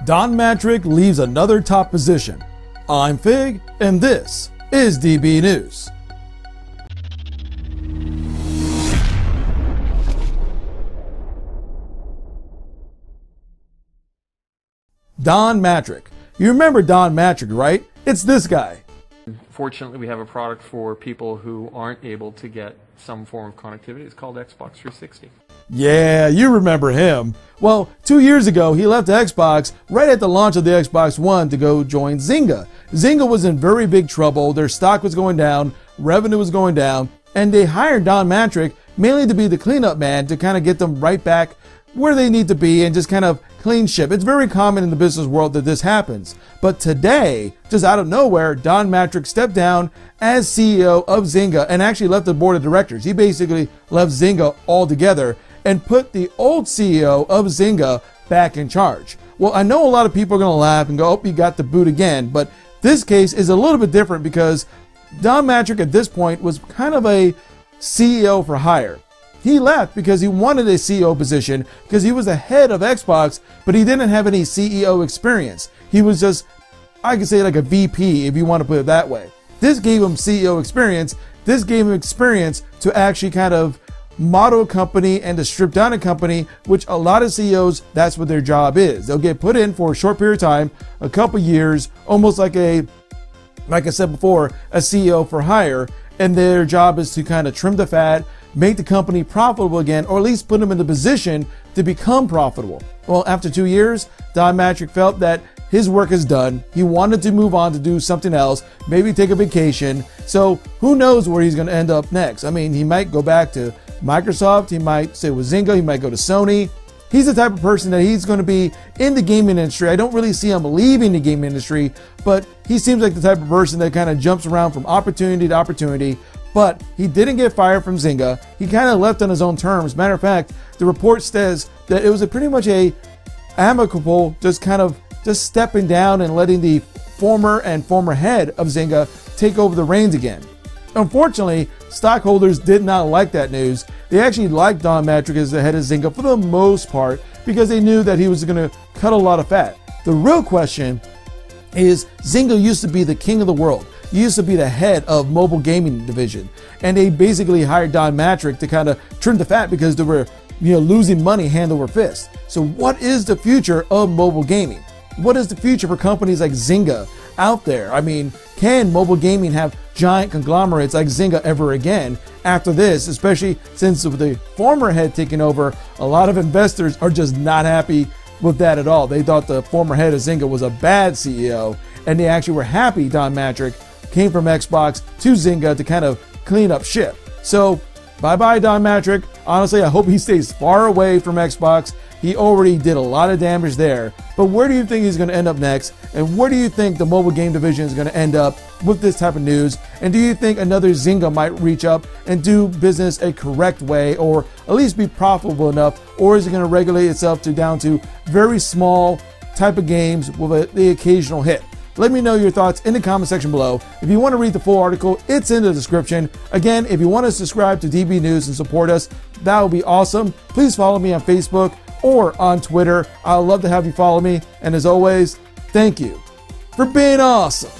Don Mattrick leaves another top position. I'm Fig, and this is DB News. Don Mattrick. You remember Don Mattrick, right? It's this guy. Fortunately, we have a product for people who aren't able to get some form of connectivity. It's called Xbox 360. Yeah, you remember him. Well, 2 years ago, he left Xbox right at the launch of the Xbox One to go join Zynga. Zynga was in very big trouble. Their stock was going down, revenue was going down, and they hired Don Mattrick mainly to be the cleanup man to kind of get them right back where they need to be and just kind of clean ship. It's very common in the business world that this happens. But today, just out of nowhere, Don Mattrick stepped down as CEO of Zynga and actually left the board of directors. He basically left Zynga altogether and put the old CEO of Zynga back in charge. Well, I know a lot of people are going to laugh and go, oh, you got the boot again. But this case is a little bit different because Don Mattrick at this point was kind of a CEO for hire. He left because he wanted a CEO position because he was the head of Xbox, but he didn't have any CEO experience. He was just, I could say like a VP if you want to put it that way. This gave him CEO experience. This gave him experience to actually kind of model a company and to strip down a company, which a lot of CEOs, that's what their job is. They'll get put in for a short period of time, a couple years, almost like I said before, a CEO for hire, and their job is to kind of trim the fat, make the company profitable again, or at least put them in the position to become profitable. Well, after 2 years, Don Mattrick felt that his work is done. He wanted to move on to do something else, maybe take a vacation. So who knows where he's going to end up next? I mean, he might go back to Microsoft. He might stay with Zynga. He might go to Sony. He's the type of person that he's going to be in the gaming industry. I don't really see him leaving the gaming industry, but he seems like the type of person that kind of jumps around from opportunity to opportunity. But he didn't get fired from Zynga. He kind of left on his own terms. Matter of fact, the report says that it was pretty much a amicable, just stepping down and letting the former head of Zynga take over the reins again. Unfortunately, stockholders did not like that news. They actually liked Don Mattrick as the head of Zynga for the most part because they knew that he was going to cut a lot of fat. The real question is, Zynga used to be the king of the world. He used to be the head of mobile gaming division, and they basically hired Don Mattrick to kind of trim the fat because they were, losing money hand over fist. So what is the future of mobile gaming? What is the future for companies like Zynga out there? I mean, can mobile gaming have giant conglomerates like Zynga ever again after this, especially since with the former head taking over? A lot of investors are just not happy with that at all. They thought the former head of Zynga was a bad CEO, and they actually were happy Don Mattrick came from Xbox to Zynga to kind of clean up ship. So bye-bye Don Mattrick. Honestly, I hope he stays far away from Xbox. He already did a lot of damage there. But where do you think he's going to end up next? And where do you think the mobile game division is going to end up with this type of news? And do you think another Zynga might reach up and do business a correct way, or at least be profitable enough? Or is it going to regulate itself down to very small type of games with the occasional hit? Let me know your thoughts in the comment section below. If you want to read the full article, it's in the description. Again, if you want to subscribe to DB News and support us, that would be awesome. Please follow me on Facebook or on Twitter. I'd love to have you follow me. And as always, thank you for being awesome.